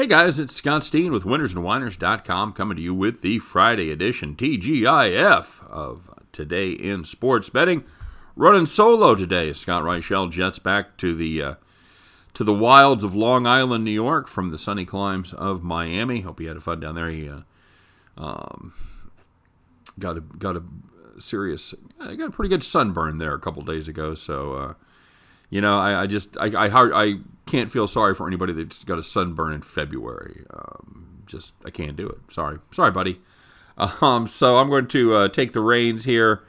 Hey guys, it's Scott Steehn with winnersandwhiners.com coming to you with the Friday edition TGIF of Today in Sports Betting. Running solo today, Scott Reichel jets back to the wilds of Long Island, New York from the sunny climes of Miami. Hope you had fun down there. He got a pretty good sunburn there a couple days ago. So I can't feel sorry for anybody that's got a sunburn in February. I can't do it. Sorry, buddy. So I'm going to take the reins here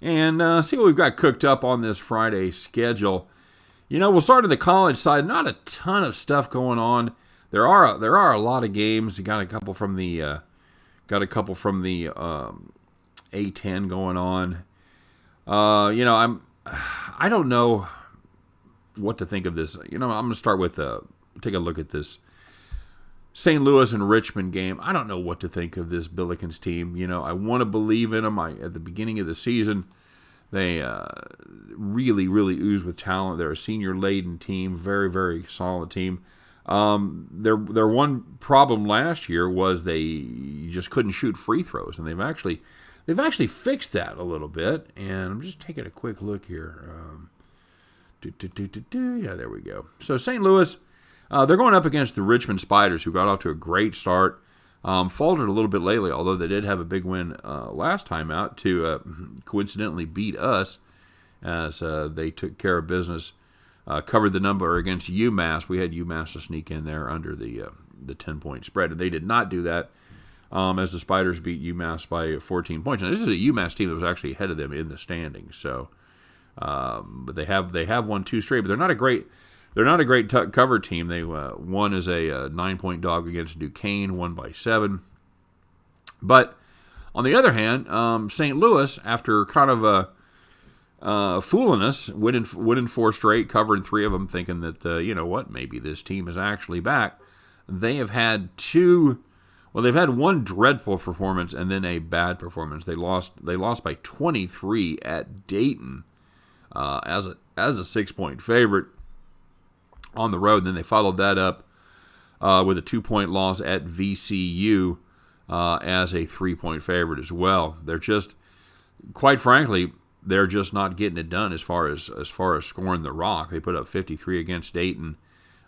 and see what we've got cooked up on this Friday schedule. We'll start on the college side. Not a ton of stuff going on. There are a lot of games. You got a couple from the A10 going on. I don't know what to think of this. I'm going to start with take a look at this St. Louis and Richmond game. I don't know what to think of this Billikens team. I want to believe in them. At the beginning of the season, they really, really ooze with talent. They're a senior-laden team, very, very solid team. Their one problem last year was they just couldn't shoot free throws, and they've actually fixed that a little bit. And I'm just taking a quick look here. Yeah, there we go. So St. Louis, they're going up against the Richmond Spiders, who got off to a great start. Faltered a little bit lately, although they did have a big win last time out to coincidentally beat us as they took care of business. Covered the number against UMass. We had UMass to sneak in there under the 10-point spread, and they did not do that as the Spiders beat UMass by 14 points. Now, this is a UMass team that was actually ahead of them in the standings, so... but they have won two straight, but they're not a great cover team. They won as a 9-point dog against Duquesne, won by 7. But on the other hand, St. Louis, after kind of fooling us, winning 4 straight, covering 3 of them, thinking that maybe this team is actually back. They have had they've had one dreadful performance and then a bad performance. They lost by 23 at Dayton. As a 6-point favorite on the road. And then they followed that up with a 2-point loss at VCU as a 3-point favorite as well. They're just, quite frankly, they're just not getting it done as far as scoring the rock. They put up 53 against Dayton,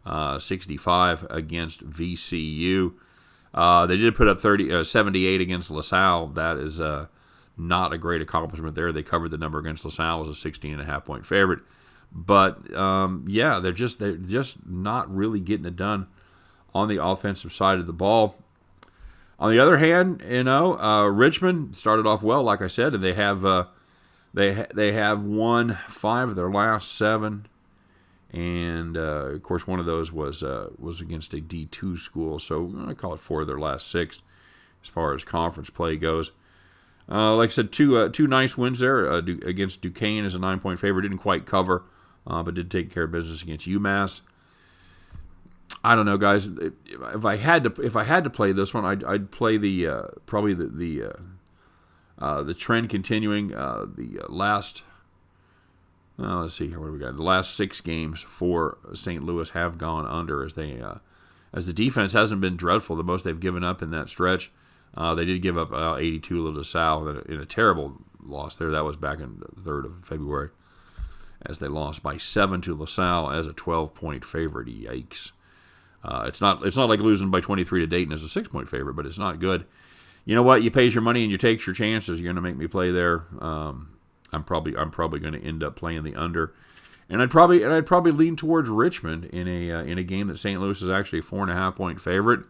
65 against VCU. They did put up 78 against LaSalle. That is not a great accomplishment there. They covered the number against LaSalle as a 16.5-point favorite. But, they're just not really getting it done on the offensive side of the ball. On the other hand, Richmond started off well, like I said, and they have won 5 of their last 7. And, of course, one of those was against a D2 school. So I call it 4 of their last 6 as far as conference play goes. Like I said, two nice wins there against Duquesne as a 9-point favorite. Didn't quite cover, but did take care of business against UMass. I don't know, guys. If I had to play this one, I'd play probably the trend continuing. The last let's see here, what do we got? The last 6 games for St. Louis have gone under as the defense hasn't been dreadful. The most they've given up in that stretch. They did give up 82 to LaSalle in a terrible loss there. That was back in the 3rd of February as they lost by 7 to LaSalle as a 12-point favorite. Yikes. It's not like losing by 23 to Dayton as a 6-point favorite, but it's not good. You know what? You pays your money and you takes your chances. You're going to make me play there. I'm probably going to end up playing the under. And I'd probably lean towards Richmond in a game that St. Louis is actually a 4.5-point favorite.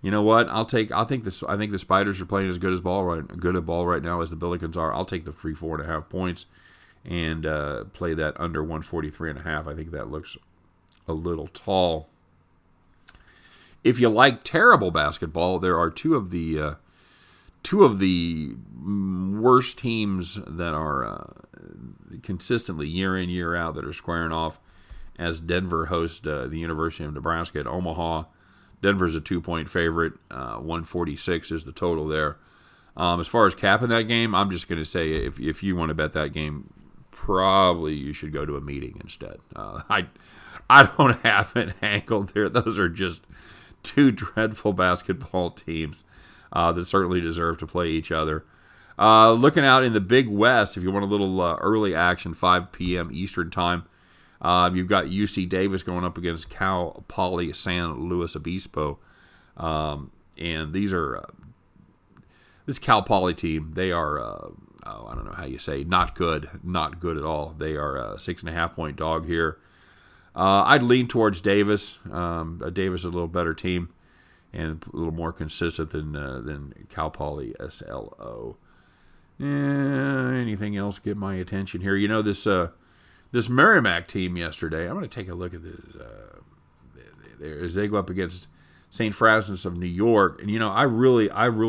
You know what? I think the Spiders are playing as good a ball right now as the Billikens are. I'll take the free 4.5 points and play that under 143.5. I think that looks a little tall. If you like terrible basketball, there are two of the worst teams that are consistently year in, year out that are squaring off as Denver hosts the University of Nebraska at Omaha. Denver's a 2-point favorite. 146 is the total there. As far as capping that game, I'm just going to say if you want to bet that game, probably you should go to a meeting instead. I don't have an angle there. Those are just two dreadful basketball teams that certainly deserve to play each other. Looking out in the Big West, if you want a little early action, 5 p.m. Eastern time, you've got UC Davis going up against Cal Poly San Luis Obispo. And these are this Cal Poly team. They are, I don't know how you say, not good at all. They are a 6.5 point dog here. I'd lean towards Davis. Davis is a little better team and a little more consistent than Cal Poly SLO. Anything else get my attention here? You know, this Merrimack team yesterday. I'm going to take a look at this. As they go up against St. Francis of New York, and you know, I really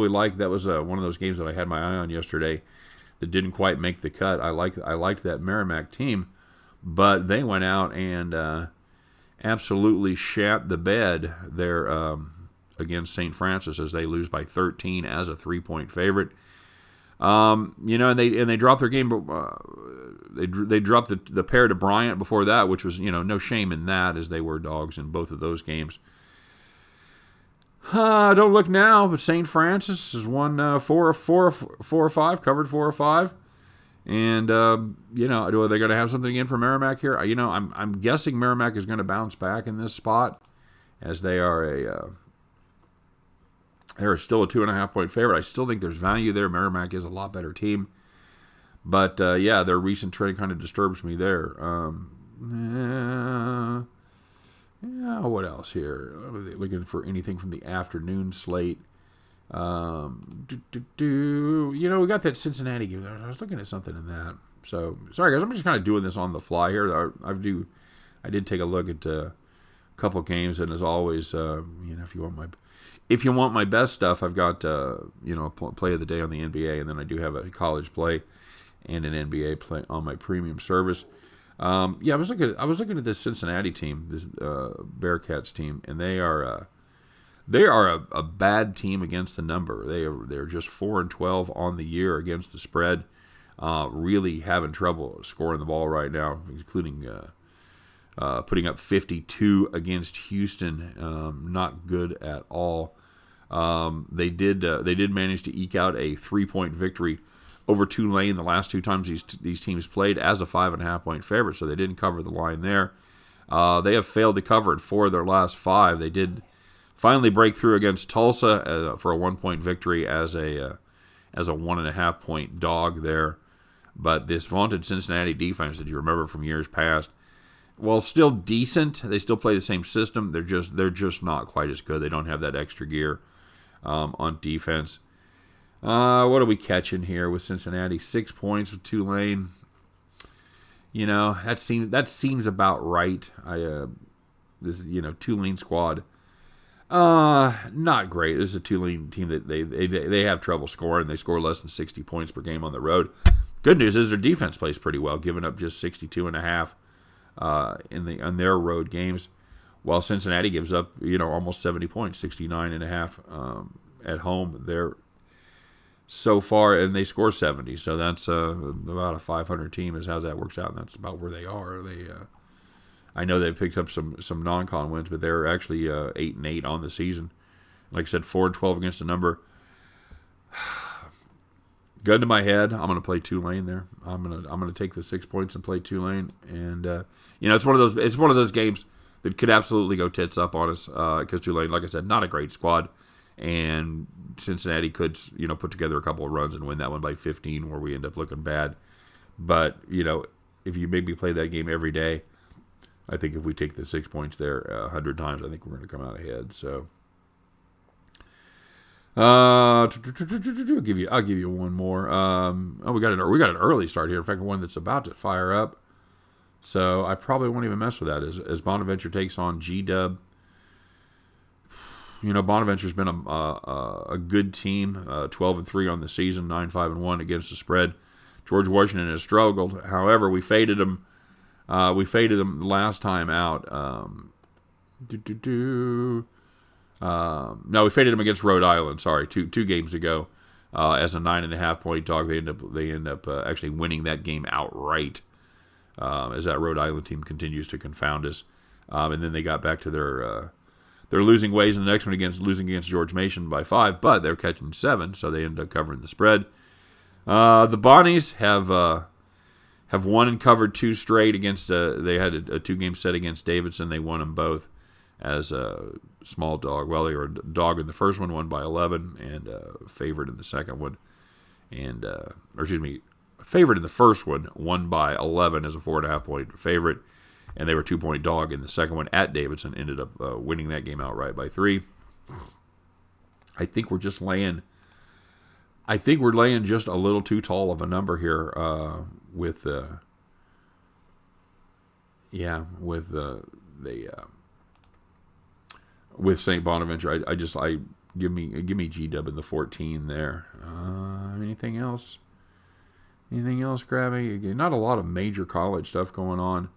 like that. Was one of those games that I had my eye on yesterday that didn't quite make the cut. I liked that Merrimack team, but they went out and absolutely shat the bed there against St. Francis as they lose by 13 as a 3-point favorite. You know, and they dropped their game. They dropped the pair to Bryant before that, which was, you know, no shame in that, as they were dogs in both of those games. Don't look now, but St. Francis has won 4 or 5, covered 4 or 5, and you know, are they going to have something again for Merrimack here? You know, I'm guessing Merrimack is going to bounce back in this spot, as they are they're still a 2.5 point favorite. I still think there's value there. Merrimack is a lot better team. But, yeah, their recent trend kind of disturbs me there. Yeah, what else here? Looking for anything from the afternoon slate. You know, we got that Cincinnati game. I was looking at something in that. So, sorry, guys. I'm just kind of doing this on the fly here. I did take a look at a couple games, and as always, you know, if you want my best stuff, I've got you know, a play of the day on the NBA, and then I do have a college play and an NBA play on my premium service. Yeah, I was looking at this Cincinnati team, this Bearcats team, and they are a bad team against the number. They're just 4-12 on the year against the spread. Really having trouble scoring the ball right now, including putting up 52 against Houston. Not good at all. They did manage to eke out a 3-point victory over Tulane the last 2 times these teams played as a 5.5 point favorite, so they didn't cover the line there. They have failed to cover it 4 of their last 5. They did finally break through against Tulsa for a 1-point victory as a 1.5 point dog there. But this vaunted Cincinnati defense that you remember from years past, well, still decent. They still play the same system. They're just not quite as good. They don't have that extra gear on defense. What are we catching here with Cincinnati? 6 points with Tulane. You know, that seems about right. This, you know, Tulane squad, not great. This is a Tulane team that they have trouble scoring. They score less than 60 points per game on the road. Good news is their defense plays pretty well, giving up just 62.5 in their road games, while Cincinnati gives up, you know, almost 70 points, 69.5 at home. They're so far, and they score 70, so that's about a 500 team is how that works out, and that's about where they are. I know they've picked up some non-con wins, but they're actually 8-8 on the season. Like I said, 4-12 against the number. Gun to my head, I'm going to play Tulane there. I'm going to take the 6 points and play Tulane, and you know, it's one of those games that could absolutely go tits up on us because Tulane, like I said, not a great squad. And Cincinnati could, you know, put together a couple of runs and win that one by 15, where we end up looking bad. But, you know, if you maybe play that game every day, I think if we take the 6 points there 100 times, I think we're going to come out ahead. So, I'll give you one more. We got an early start here. In fact, one that's about to fire up. So I probably won't even mess with that as Bonaventure takes on G-Dub. You know, Bonaventure's been a good team, 12-3 on the season, 9-5-1 against the spread. George Washington has struggled. However, we faded them. We faded them last time out. No, we faded them against Rhode Island. Sorry, two games ago, as a 9.5 point dog. They end up actually winning that game outright, as that Rhode Island team continues to confound us. And then they got back to their They're losing ways in the next one losing against George Mason by 5, but they're catching 7, so they end up covering the spread. The Bonnies have won and covered 2 straight against. They had a 2-game set against Davidson. They won them both as a small dog. Well, they were a dog in the first one, won by 11, and favored in the second one, and favored in the first one, won by 11 as a 4.5-point favorite. And they were 2-point dog in the second one at Davidson. Ended up winning that game outright by 3. I think we're laying just a little too tall of a number here with St. Bonaventure. I give me G-Dub in the 14 there. Anything else? Anything else grabbing? Again, not a lot of major college stuff going on.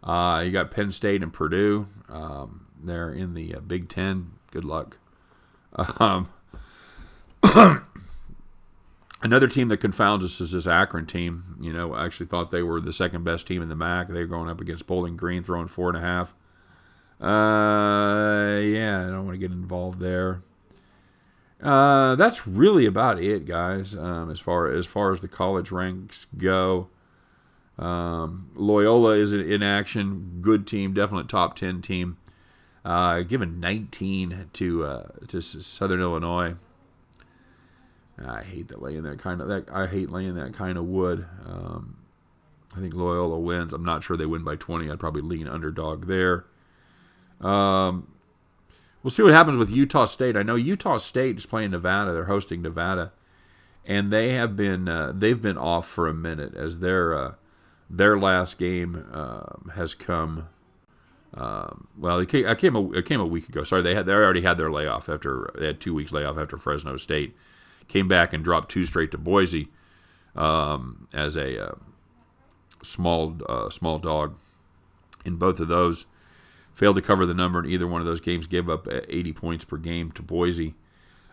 You got Penn State and Purdue. They're in the Big Ten. Good luck. Another team that confounds us is this Akron team. I actually thought they were the second best team in the MAC. They're going up against Bowling Green, throwing 4.5. I don't want to get involved there. That's really about it, guys. As far as the college ranks go. Loyola is in action. Good team, definite top 10 team. Given 19 to Southern Illinois. I hate laying that kind of wood. I think Loyola wins. I'm not sure they win by 20. I'd probably lean underdog there. We'll see what happens with Utah State. I know Utah State is playing Nevada. They're hosting Nevada, and they've been off for a minute as their last game has come. It came a week ago. Sorry, they already had their layoff they had 2 weeks layoff after Fresno State came back and dropped 2 straight to Boise as a small dog. In both of those, failed to cover the number in either one of those games. Gave up 80 points per game to Boise.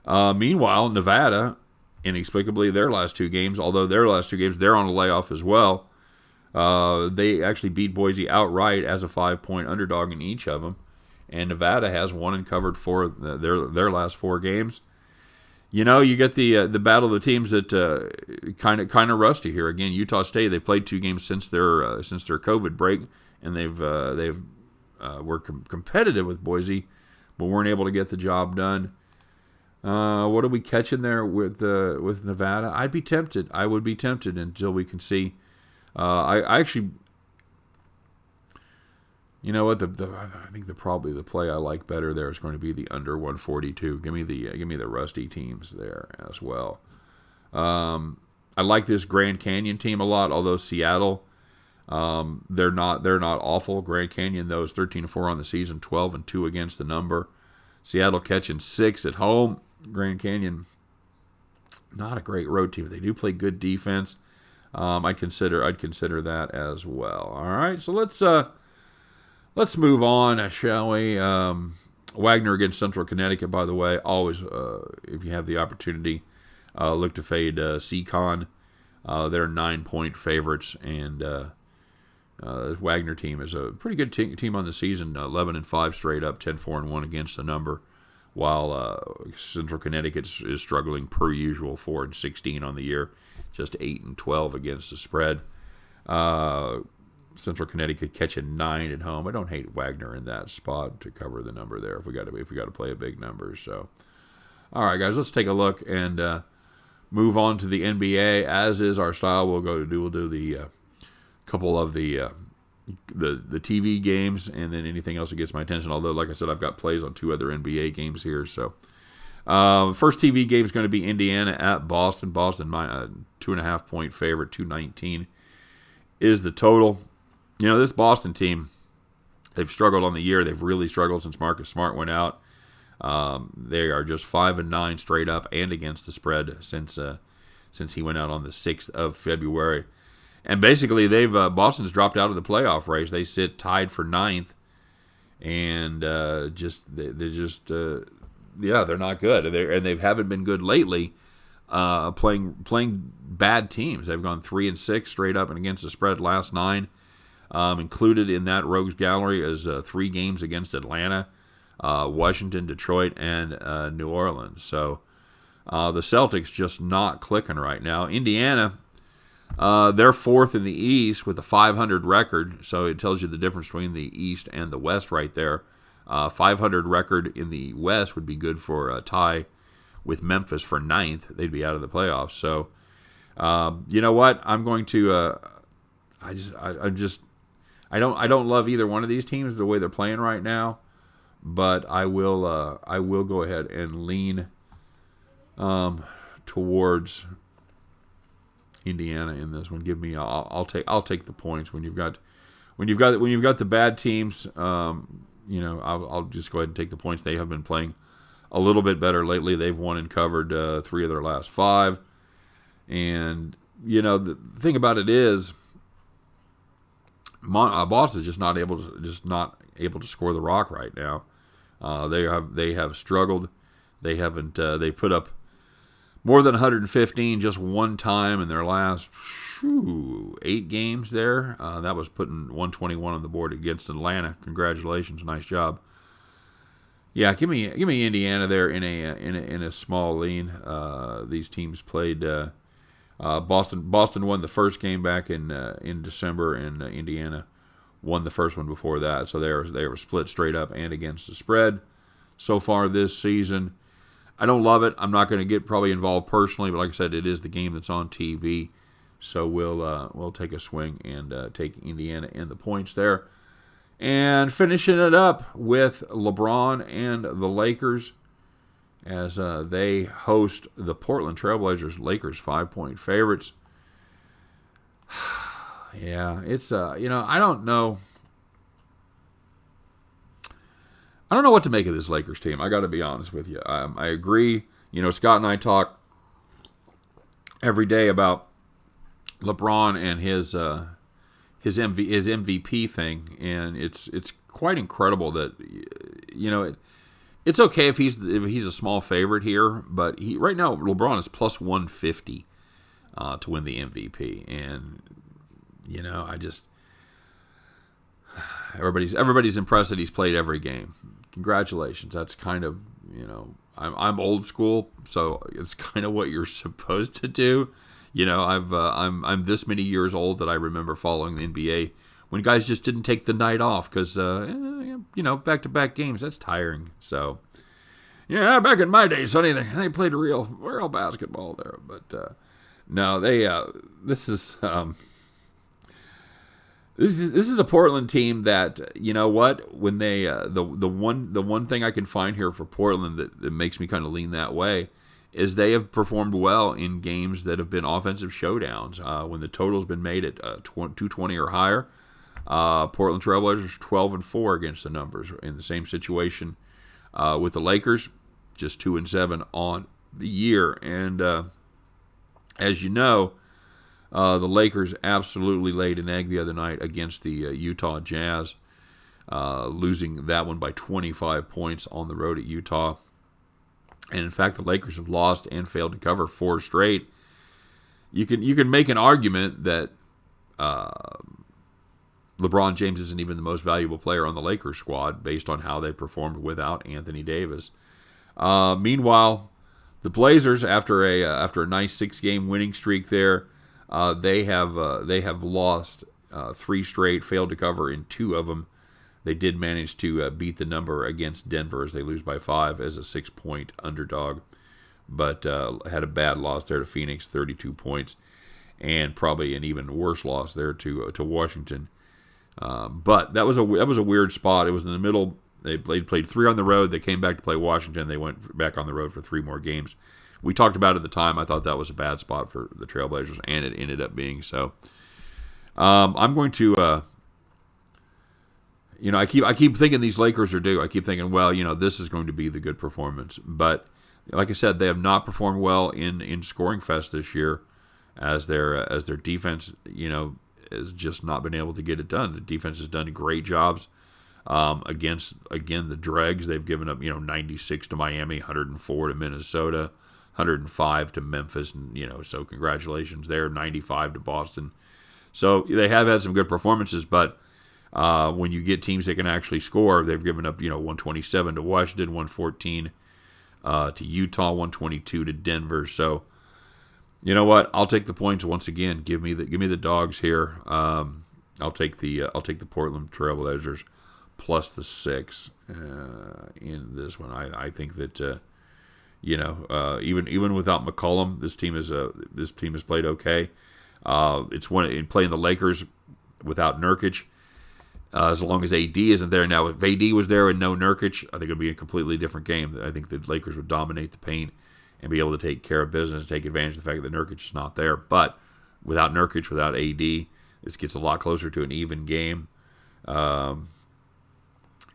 Meanwhile, Nevada, inexplicably, their last 2 games, they're on a layoff as well. They actually beat Boise outright as a 5-point underdog in each of them, and Nevada has won and covered their last 4 games. You get the battle of the teams that kind of rusty here. Again, Utah State, they played 2 games since their COVID break, and they've were competitive with Boise, but weren't able to get the job done. What are we catching there with Nevada? I would be tempted until we can see. I actually, I think probably the play I like better there is going to be the under 142. Give me the rusty teams there as well. I like this Grand Canyon team a lot, although Seattle, they're not awful. Grand Canyon, though, is 13-4 on the season, 12-2 against the number. Seattle catching 6 at home. Grand Canyon, not a great road team. They do play good defense. I'd consider that as well. All right, so let's move on, shall we? Wagner against Central Connecticut, by the way. Always, if you have the opportunity, look to fade Seacon. They're 9-point favorites, and the Wagner team is a pretty good team on the season. 11-5 straight up, 10-4-1 against the number, while Central Connecticut is struggling per usual, 4-16 on the year. Just 8-12 against the spread. Central Connecticut catching 9 at home. I don't hate Wagner in that spot to cover the number there if we got to play a big number. So, all right, guys, let's take a look and move on to the NBA. As is our style, we'll do the couple of the TV games and then anything else that gets my attention. Although, like I said, I've got plays on 2 other NBA games here. So. First TV game is going to be Indiana at Boston. Boston, 2.5-point favorite, 219 is the total. This Boston team, they've struggled on the year. They've really struggled since Marcus Smart went out. They are just 5-9 straight up and against the spread since he went out on the 6th of February. And basically, Boston's dropped out of the playoff race. They sit tied for 9th, and they're not good, and they haven't been good lately. Playing bad teams. They've gone 3-6 straight up and against the spread last 9. Included in that rogues gallery is 3 games against Atlanta. Washington, Detroit, and New Orleans. So the Celtics just not clicking right now. Indiana, they're fourth in the East with a 500 record, so it tells you the difference between the East and the West right there. 500 record in the West would be good for a tie with Memphis for ninth. They'd be out of the playoffs. So, you know what? I'm going to. I don't love either one of these teams the way they're playing right now, but I will go ahead and lean towards Indiana in this one. I'll take the points when you've got the bad teams. I'll just go ahead and take the points. They have been playing a little bit better lately. They've won and covered 3 of their last 5, and the thing about it is, Boston's just not able to score the rock right now. They have struggled. They put up more than 115 just one time in their last 8 games there. That was putting 121 on the board against Atlanta. Congratulations, nice job. Yeah, give me Indiana there in a small lean. These teams played. Boston won the first game back in December, and Indiana won the first one before that. So they were split straight up and against the spread so far this season. I don't love it. I'm not going to get probably involved personally, but like I said, it is the game that's on TV. So we'll take a swing and take Indiana and the points there. And finishing it up with LeBron and the Lakers as they host the Portland Trailblazers. Lakers 5-point favorites. Yeah, it's I don't know. I don't know what to make of this Lakers team. I got to be honest with you. I agree. Scott and I talk every day about LeBron and his MVP thing, and it's quite incredible that it's okay if he's a small favorite here, but right now LeBron is plus 150 to win the MVP, and everybody's impressed that he's played every game. Congratulations. That's kind of I'm old school, so it's kind of what you're supposed to do. I'm this many years old that I remember following the NBA when guys just didn't take the night off because back-to-back games, that's tiring. So back in my day, Sonny, they played real basketball there, but no, this is a Portland team that when they the one thing I can find here for Portland that makes me kind of lean that way is they have performed well in games that have been offensive showdowns. When the total's been made at 220 or higher, Portland Trailblazers 12-4 against the numbers. In the same situation with the Lakers, just 2-7 on the year. And as you know, the Lakers absolutely laid an egg the other night against the Utah Jazz, losing that one by 25 points on the road at Utah. And in fact, the Lakers have lost and failed to cover 4 straight. You can make an argument that LeBron James isn't even the most valuable player on the Lakers squad based on how they performed without Anthony Davis. Meanwhile, the Blazers, after a nice 6-game winning streak there, they have lost 3 straight, failed to cover in 2 of them. They did manage to beat the number against Denver as they lose by 5 as a 6-point underdog, but had a bad loss there to Phoenix, 32 points, and probably an even worse loss there to Washington. But that was a weird spot. It was in the middle. They played 3 on the road. They came back to play Washington. They went back on the road for 3 more games. We talked about it at the time. I thought that was a bad spot for the Trailblazers, and it ended up being so. I'm going to. I keep thinking these Lakers are due. I keep thinking, this is going to be the good performance. But like I said, they have not performed well in Scoring Fest this year, as their defense, has just not been able to get it done. The defense has done great jobs against the dregs. They've given up 96 to Miami, 104 to Minnesota, 105 to Memphis, and so congratulations there. 95 to Boston. So they have had some good performances, but When you get teams that can actually score, they've given up 127 to Washington, 114 to Utah, 122 to Denver. So you know what? I'll take the points once again. Give me the dogs here. I'll take the Portland Trailblazers plus the 6 in this one. I think that even without McCollum, this team has played okay. It's in playing the Lakers without Nurkic. As long as AD isn't there. Now, if AD was there and no Nurkic, I think it would be a completely different game. I think the Lakers would dominate the paint and be able to take care of business, take advantage of the fact that Nurkic is not there. But without Nurkic, without AD, this gets a lot closer to an even game. And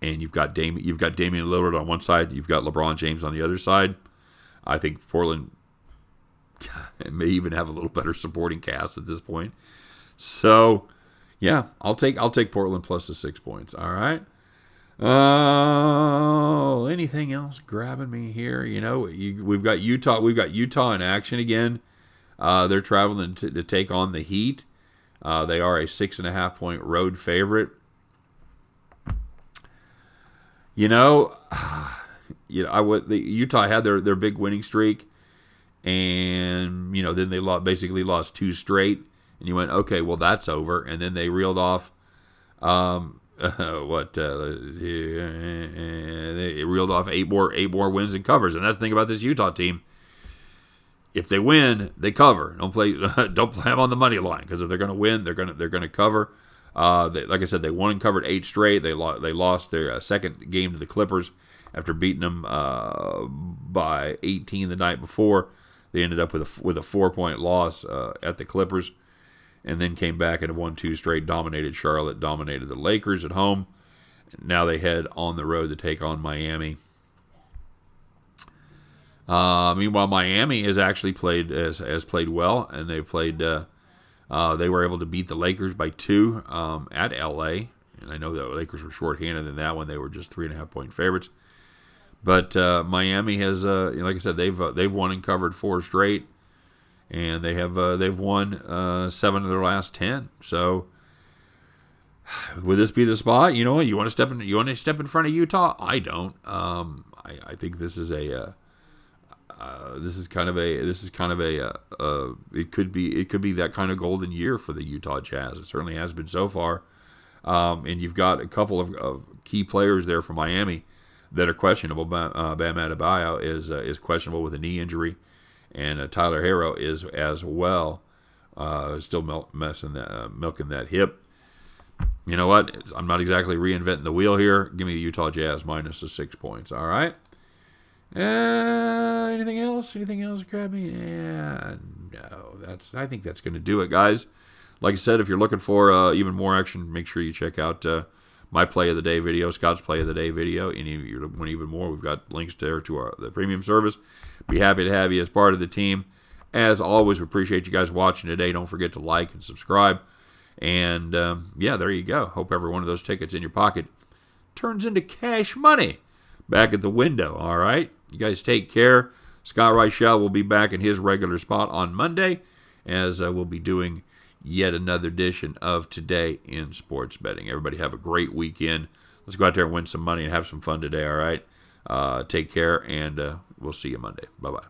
you've got Damian Lillard on one side, you've got LeBron James on the other side. I think Portland may even have a little better supporting cast at this point. So, yeah, I'll take Portland plus the 6 points. All right. Anything else grabbing me here? We've got Utah. We've got Utah in action again. They're traveling to take on the Heat. They are a 6.5-point road favorite. Utah had their big winning streak, and then they basically lost 2 straight, and you went, okay, well that's over, and then they reeled off they reeled off eight more wins and covers, and that's the thing about this Utah team. If they win, they cover. Don't play them on the money line, because if they're going to win, they're going to cover. Like I said, they won and covered 8 straight. They lost their second game to the Clippers after beating them by 18 the night before. They ended up with a 4-point loss at the Clippers, and then came back and won 2 straight. Dominated Charlotte, dominated the Lakers at home. Now they head on the road to take on Miami. Meanwhile, Miami has actually played well, and they were able to beat the Lakers by 2 at LA. And I know the Lakers were shorthanded in that one; they were just 3.5-point favorites. But Miami has, like I said, they've won and covered 4 straight, and they've won 7 of their last 10. So, would this be the spot? You want to step in front of Utah? I don't. I think this is a. This is kind of a. It could be that kind of golden year for the Utah Jazz. It certainly has been so far. And you've got a couple of key players there for Miami that are questionable. Bam Adebayo is questionable with a knee injury, and Tyler Herro is as well. Still milking that hip. You know what? I'm not exactly reinventing the wheel here. Give me the Utah Jazz minus the 6 points. All right. Anything else? Anything else grab me? Yeah, no. I think that's going to do it, guys. Like I said, if you're looking for even more action, make sure you check out my Play of the Day video, Scott's Play of the Day video. And if you want even more, we've got links there to the premium service. Be happy to have you as part of the team. As always, we appreciate you guys watching today. Don't forget to like and subscribe. And, there you go. Hope every one of those tickets in your pocket turns into cash money back at the window, all right? You guys take care. Scott Reichel will be back in his regular spot on Monday, as we'll be doing yet another edition of Today in Sports Betting. Everybody have a great weekend. Let's go out there and win some money and have some fun today, all right? Take care, and we'll see you Monday. Bye-bye.